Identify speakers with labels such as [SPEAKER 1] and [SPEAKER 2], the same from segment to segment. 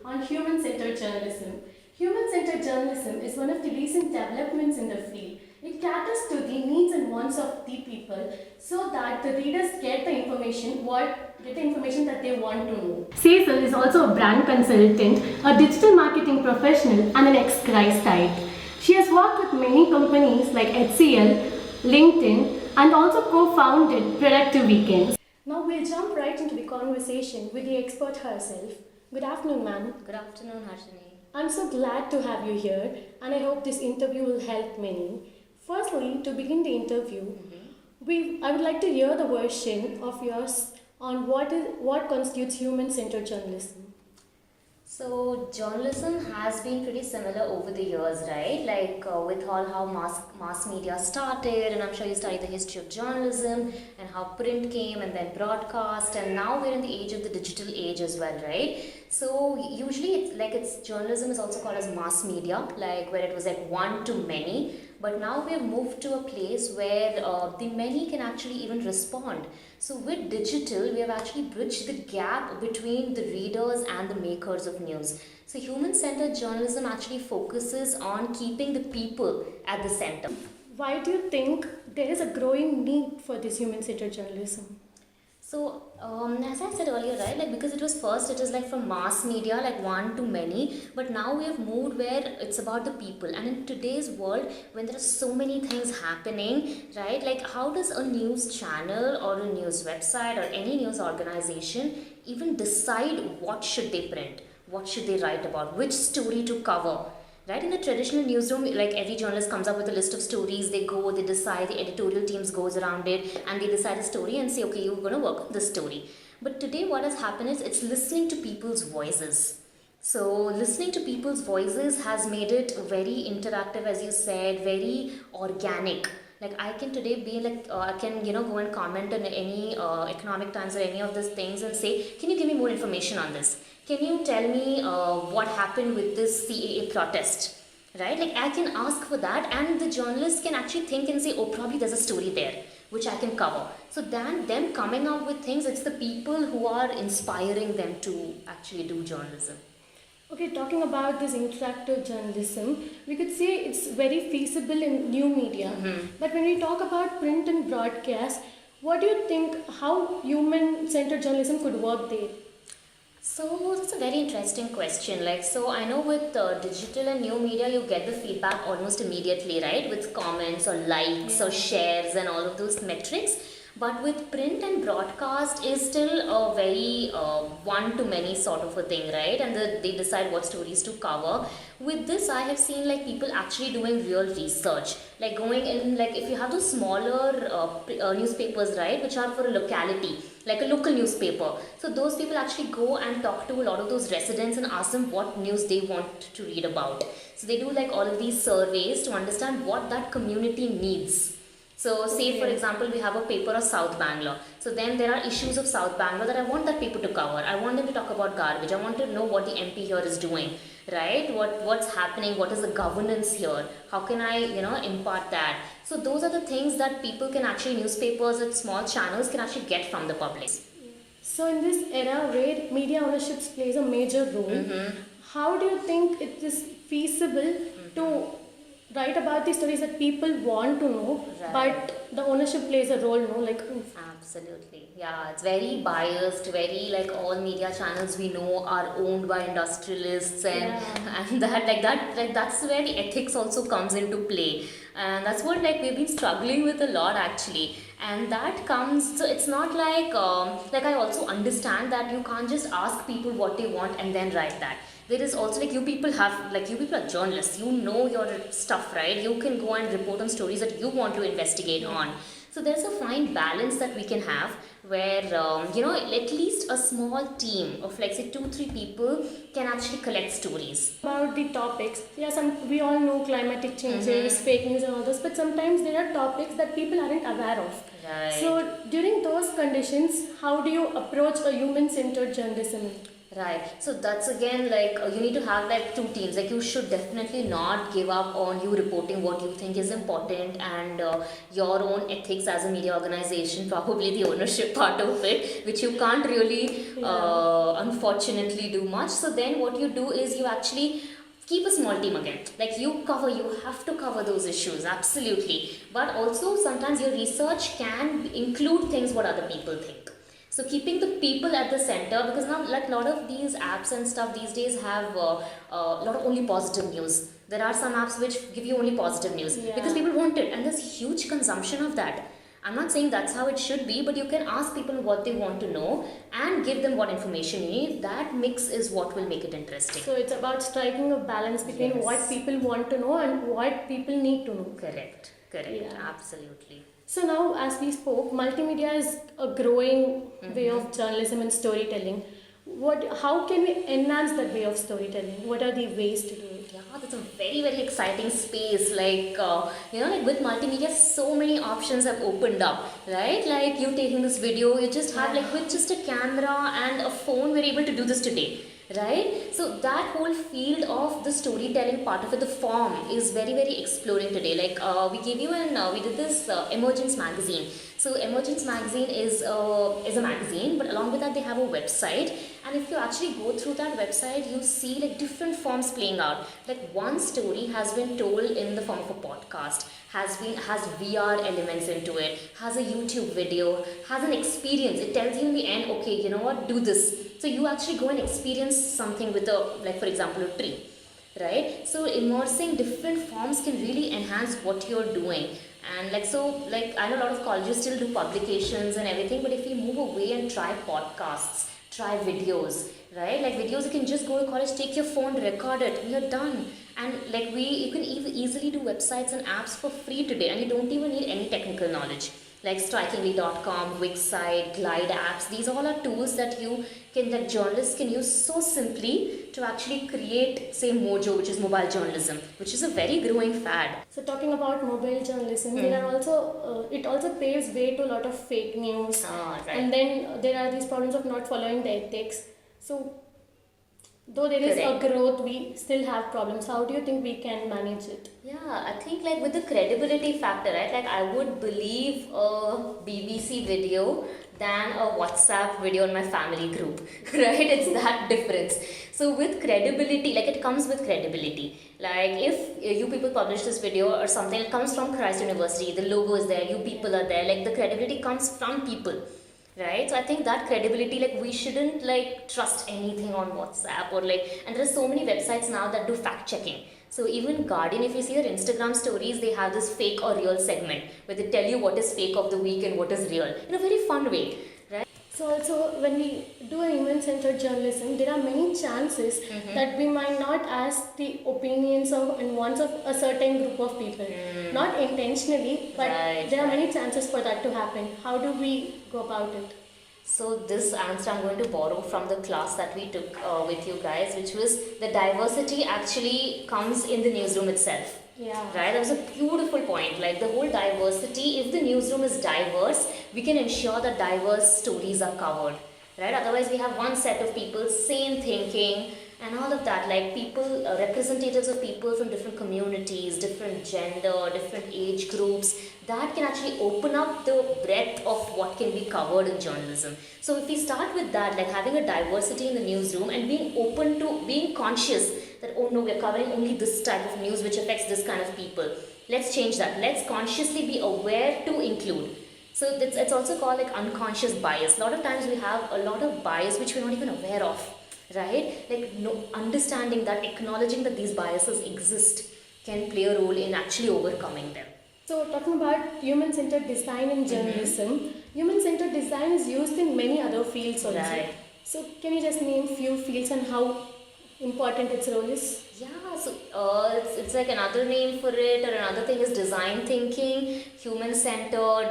[SPEAKER 1] on human-centered journalism. Human-centered journalism is one of the recent developments in the field. It caters to the needs and wants of the people so that the readers get the information that they want to know. Cecil is also a brand consultant, a digital marketing professional, and an ex-Christ type. She has worked with many companies like HCL, LinkedIn, and also co-founded Productive Weekends. Now we'll jump right into the conversation with the expert herself. Good afternoon, ma'am.
[SPEAKER 2] Good afternoon, Harshini.
[SPEAKER 1] I'm so glad to have you here, and I hope this interview will help many. Firstly, to begin the interview, I would like to hear the version of yours on what constitutes human-centered journalism.
[SPEAKER 2] So journalism has been pretty similar over the years, right? Like with all how mass media started, and I'm sure you studied the history of journalism and how print came and then broadcast, and now we're in the age of the digital age as well, right? So usually it's journalism is also called as mass media, like where it was like one to many. But now we have moved to a place where the many can actually even respond. So with digital, we have actually bridged the gap between the readers and the makers of news. So human-centered journalism actually focuses on keeping the people at the center.
[SPEAKER 1] Why do you think there is a growing need for this human-centered journalism?
[SPEAKER 2] So, as I said earlier, right, like because it is like from mass media, like one to many, but now we have moved where it's about the people. And in today's world, when there are so many things happening, right, like how does a news channel or a news website or any news organization even decide what should they print, what should they write about, which story to cover? Right, in the traditional newsroom, like every journalist comes up with a list of stories, they decide, the editorial teams goes around it and they decide a story and say, okay, you're going to work on this story. But today what has happened is it's listening to people's voices. So listening to people's voices has made it very interactive, as you said, very organic. Like I can today be like, I can, go and comment on any Economic Times or any of these things and say, can you give me more information on this? Can you tell me what happened with this CAA protest? Right? Like I can ask for that and the journalist can actually think and say, oh, probably there's a story there which I can cover. So then them coming up with things, it's the people who are inspiring them to actually do journalism.
[SPEAKER 1] Okay, talking about this interactive journalism, we could say it's very feasible in new media. But when we talk about print and broadcast, what do you think how human-centered journalism could work there?
[SPEAKER 2] So that's a very interesting question. Like, so I know with digital and new media, you get the feedback almost immediately, right? With comments or likes or shares and all of those metrics. But with print and broadcast is still a very one-to-many sort of a thing, right? And they decide what stories to cover. With this, I have seen like people actually doing real research, like going in, like if you have those smaller newspapers, right, which are for a locality, like a local newspaper. So those people actually go and talk to a lot of those residents and ask them what news they want to read about. So they do like all of these surveys to understand what that community needs. So say for example, we have a paper of South Bangalore. So then there are issues of South Bangalore that I want that paper to cover. I want them to talk about garbage. I want to know what the MP here is doing, right? What's happening? What is the governance here? How can I, impart that? So those are the things that people can actually, newspapers and small channels can actually get from the public.
[SPEAKER 1] So in this era where media ownership plays a major role, how do you think it is feasible to write about the stories that people want to know, but the ownership plays a role, no? Like
[SPEAKER 2] absolutely, yeah, it's very biased. Very like all media channels we know are owned by industrialists, and that's where the ethics also comes into play, and that's what like we've been struggling with a lot actually. And that comes, so it's not like I also understand that you can't just ask people what they want and then write that. There is also like you people are journalists, you know your stuff, right? You can go and report on stories that you want to investigate on. So there's a fine balance that we can have where, at least a small team of like say 2-3 people can actually collect stories.
[SPEAKER 1] About the topics, we all know climatic changes, fake news and all those, but sometimes there are topics that people aren't aware of.
[SPEAKER 2] Right.
[SPEAKER 1] So during those conditions, how do you approach a human-centered journalism?
[SPEAKER 2] Right. So that's again like you need to have like two teams. Like you should definitely not give up on you reporting what you think is important and your own ethics as a media organization, probably the ownership part of it, which you can't really unfortunately do much. So then what you do is you actually keep a small team again. Like you have to cover those issues, absolutely. But also sometimes your research can include things what other people think. So keeping the people at the center, because now like a lot of these apps and stuff these days have a lot of only positive news. There are some apps which give you only positive news because
[SPEAKER 1] Yeah.
[SPEAKER 2] people want it, and there's huge consumption of that. I'm not saying that's how it should be, but you can ask people what they want to know and give them what information you need. That mix is what will make it interesting.
[SPEAKER 1] So it's about striking a balance between
[SPEAKER 2] Yes.
[SPEAKER 1] what people want to know and what people need to know.
[SPEAKER 2] Correct,
[SPEAKER 1] Yeah.
[SPEAKER 2] absolutely.
[SPEAKER 1] So now, as we spoke, multimedia is a growing way
[SPEAKER 2] Mm-hmm.
[SPEAKER 1] of journalism and storytelling. How can we enhance that way of storytelling? What are the ways to do it?
[SPEAKER 2] Yeah, that's a very, very exciting space. Like, like with multimedia, so many options have opened up, right? Like you taking this video, you just have like with just a camera and a phone, we're able to do this today, right? So that whole field of the storytelling part of it, the form is very, very exploring today. Like we gave you we did this Emergence magazine. So Emergence magazine is a magazine, but along with that they have a website. And if you actually go through that website, you see like different forms playing out. Like one story has been told in the form of a podcast, has VR elements into it, has a YouTube video, has an experience. It tells you in the end, okay, you know what, do this. So you actually go and experience something with like for example, a tree, right? So immersing different forms can really enhance what you're doing. And like I know a lot of colleges still do publications and everything, but if you move away and try podcasts, try videos, right? Like videos, you can just go to college, take your phone, record it, you're done. And like you can easily do websites and apps for free today, and you don't even need any technical knowledge. Like strikingly.com, Wixsite, Glide apps, these all are tools that journalists can use so simply to actually create, say, Mojo, which is mobile journalism, which is a very growing fad.
[SPEAKER 1] So talking about mobile journalism, there are also it also paves way to a lot of fake news,
[SPEAKER 2] Right.
[SPEAKER 1] and then there are these problems of not following the ethics. So though there is
[SPEAKER 2] Correct.
[SPEAKER 1] a growth, we still have problems. How do you think we can manage it?
[SPEAKER 2] Yeah, I think like with the credibility factor, right? Like I would believe a BBC video than a WhatsApp video in my family group, right? It's that difference. So with credibility, like it comes with credibility. Like if you people publish this video or something, it comes from Christ University, the logo is there, you people are there, like the credibility comes from people. Right, so I think that credibility, like we shouldn't like trust anything on WhatsApp or like, and there are so many websites now that do fact checking. So even Guardian, if you see their Instagram stories, they have this fake or real segment where they tell you what is fake of the week and what is real in a very fun way, right?
[SPEAKER 1] So also when we do a human-centered journalism, there are many chances that we might not ask the opinions of and wants of a certain group of people. Not intentionally, but
[SPEAKER 2] Right,
[SPEAKER 1] there are many chances for that to happen. How do we go about it?
[SPEAKER 2] So this answer I'm going to borrow from the class that we took with you guys, which was the diversity actually comes in the newsroom itself.
[SPEAKER 1] Yeah.
[SPEAKER 2] Right, that was a beautiful point. Like the whole diversity, if the newsroom is diverse, we can ensure that diverse stories are covered. Right, otherwise we have one set of people, same thinking and all of that. Like people, representatives of people from different communities, different gender, different age groups, that can actually open up the breadth of what can be covered in journalism. So if we start with that, like having a diversity in the newsroom and being open to being conscious that, oh no, we're covering only this type of news which affects this kind of people. Let's change that. Let's consciously be aware to include. So it's also called like unconscious bias. A lot of times we have a lot of bias which we're not even aware of, right? Like no, understanding that, acknowledging that these biases exist can play a role in actually overcoming them.
[SPEAKER 1] So talking about human-centered design in journalism, human-centered design is used in many other fields also.
[SPEAKER 2] Right.
[SPEAKER 1] So can you just name few fields and how important its role is?
[SPEAKER 2] Yeah, so it's like another name for it, or another thing is design thinking, human-centered,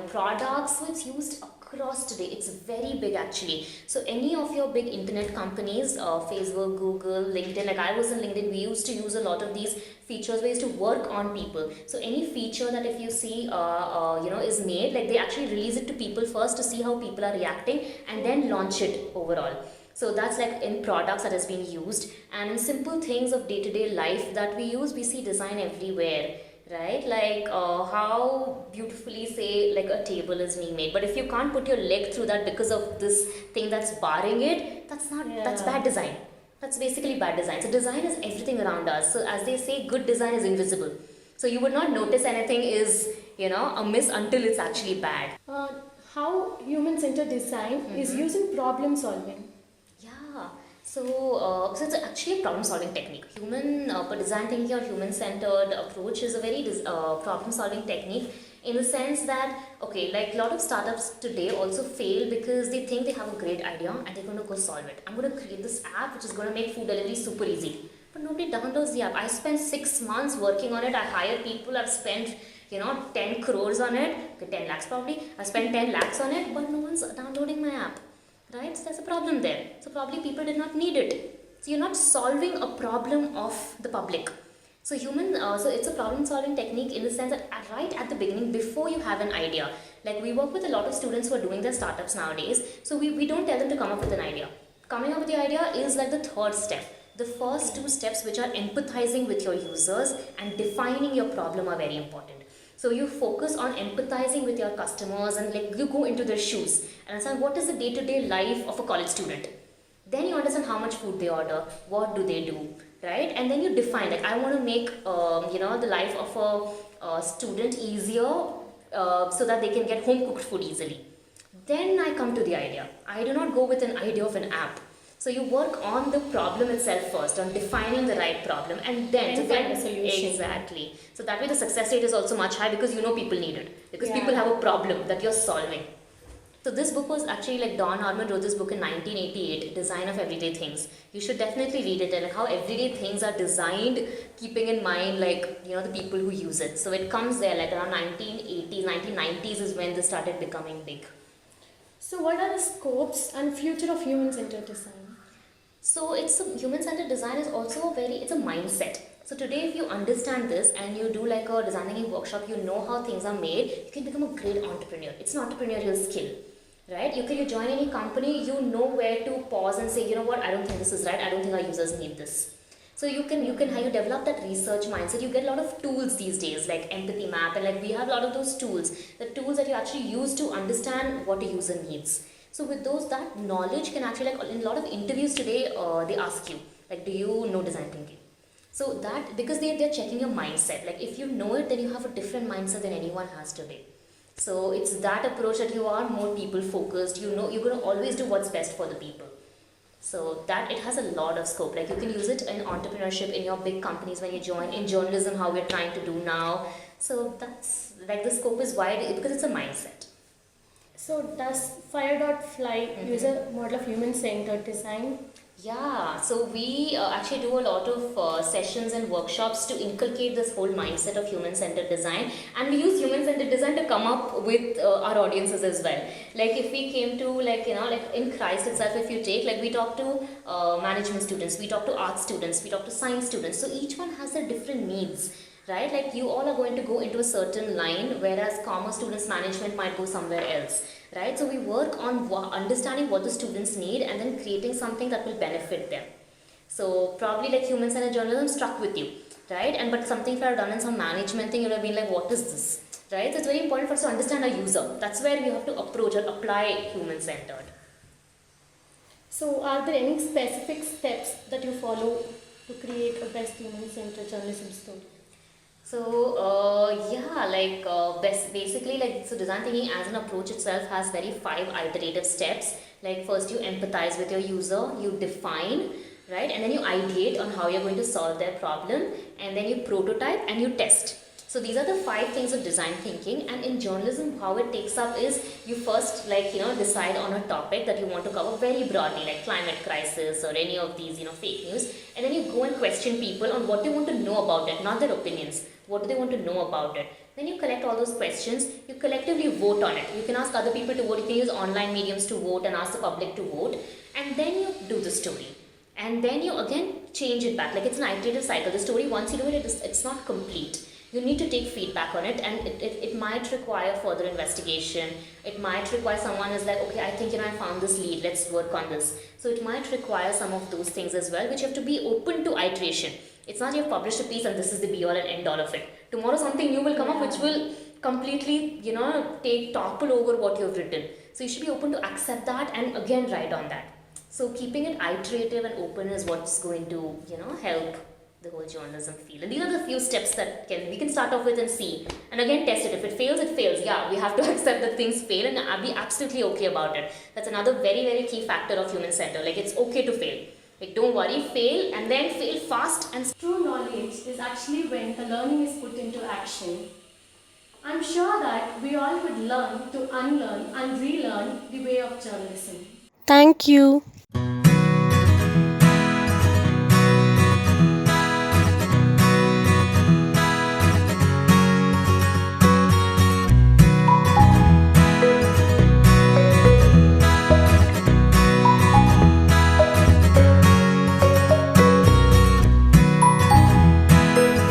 [SPEAKER 2] products. So it's used across today. It's very big actually. So any of your big internet companies, Facebook, Google, LinkedIn, like I was in LinkedIn, we used to use a lot of these features. We used to work on people. So any feature that if you see, is made, like they actually release it to people first to see how people are reacting and then launch it overall. So that's like in products that has been used, and in simple things of day-to-day life that we use, we see design everywhere, right? Like how beautifully, say, like a table is being made, but if you can't put your leg through that because of this thing that's barring it, that's
[SPEAKER 1] Yeah.
[SPEAKER 2] bad design. That's basically bad design. So design is everything around us. So as they say, good design is invisible. So you would not notice anything is, amiss until it's actually bad.
[SPEAKER 1] Uh, how human-centered design is used in problem solving.
[SPEAKER 2] Yeah, so it's actually a problem-solving technique. Design thinking or human-centered approach is a very problem-solving technique in the sense that, okay, like a lot of startups today also fail because they think they have a great idea and they're going to go solve it. I'm going to create this app which is going to make food delivery super easy. But nobody downloads the app. I spent 6 months working on it. I hire people. I've spent 10 crores on it. Okay, 10 lakhs probably. I spent 10 lakhs on it, but no one's downloading my app. Right? So there's a problem there. So probably people did not need it. So you're not solving a problem of the public. So so it's a problem-solving technique in the sense that right at the beginning, before you have an idea, like we work with a lot of students who are doing their startups nowadays. So we don't tell them to come up with an idea. Coming up with the idea is like the third step. The first two steps, which are empathizing with your users and defining your problem, are very important. So you focus on empathizing with your customers and like you go into their shoes and understand what is the day-to-day life of a college student. Then you understand how much food they order, what do they do, right? And then you define, like I want to make the life of a student easier so that they can get home cooked food easily. Then I come to the idea. I do not go with an idea of an app. So you work on the problem itself first, on defining the right problem, and then
[SPEAKER 1] And find a solution.
[SPEAKER 2] Exactly. So that way the success rate is also much high because people need it. Because
[SPEAKER 1] Yeah.
[SPEAKER 2] people have a problem that you're solving. So this book was actually like Don Norman wrote this book in 1988, Design of Everyday Things. You should definitely read it and like how everyday things are designed, keeping in mind like the people who use it. So it comes there like around 1980s, 1990s is when this started becoming big.
[SPEAKER 1] So what are the scopes and future of human-centered design?
[SPEAKER 2] So human-centered design is also it's a mindset. So today if you understand this and you do like a design thinking workshop, you know how things are made, you can become a great entrepreneur. It's an entrepreneurial skill, right? You join any company, you know where to pause and say, you know what, I don't think this is right, I don't think our users need this. So you develop that research mindset. You get a lot of tools these days like Empathy Map, and like we have a lot of those tools, the tools that you actually use to understand what a user needs. So with that knowledge can actually, like in a lot of interviews today, they ask you, like, do you know design thinking? So that, because they're checking your mindset. Like if you know it, then you have a different mindset than anyone has today. So it's that approach that you are more people focused. You're going to always do what's best for the people. So that it has a lot of scope. Like you can use it in entrepreneurship, in your big companies when you join, in journalism, how we're trying to do now. So that's like the scope is wide because it's a mindset.
[SPEAKER 1] So does Fire.fly use a model of human-centered design?
[SPEAKER 2] Yeah, so we actually do a lot of sessions and workshops to inculcate this whole mindset of human-centered design, and we use human-centered design to come up with our audiences as well. Like if we came to like in Christ itself, if you take like we talk to management students, we talk to art students, we talk to science students. So each one has their different needs, right? Like you all are going to go into a certain line, whereas commerce students, management might go somewhere else. Right, so we work on understanding what the students need and then creating something that will benefit them. So probably like human-centered journalism struck with you, right? But something if I have done in some management thing, you would have been like, what is this, right? So it's very important for us to understand our user. That's where we have to approach or apply human-centered.
[SPEAKER 1] So are there any specific steps that you follow to create a best human-centered journalism story?
[SPEAKER 2] So basically like so design thinking as an approach itself has 5 iterative steps. Like first you empathize with your user, you define, right, and then you ideate on how you're going to solve their problem, and then you prototype and you test. So these are the 5 things of design thinking, and in journalism how it takes up is you first decide on a topic that you want to cover very broadly, like climate crisis or any of these fake news, and then you go and question people on what they want to know about it, not their opinions. What do they want to know about it? Then you collect all those questions, you collectively vote on it. You can ask other people to vote, you can use online mediums to vote and ask the public to vote, and then you do the story. And then you again change it back, like it's an iterative cycle. The story, once you do it, it's not complete. You need to take feedback on it, and it might require further investigation. It might require someone is like, okay, I think, I found this lead, let's work on this. So it might require some of those things as well, which you have to be open to iteration. It's not you've published a piece and this is the be all and end all of it. Tomorrow something new will come up which will completely, take topple over what you've written. So you should be open to accept that and again write on that. So keeping it iterative and open is what's going to, help the whole journalism field. And these are the few steps that we can start off with and see. And again, test it. If it fails, it fails. Yeah, we have to accept that things fail and be absolutely okay about it. That's another very, very key factor of human center. Like, it's okay to fail. Like, don't worry, fail and then fail fast and
[SPEAKER 1] True knowledge is actually when the learning is put into action. I'm sure that we all could learn to unlearn and relearn the way of journalism. Thank you.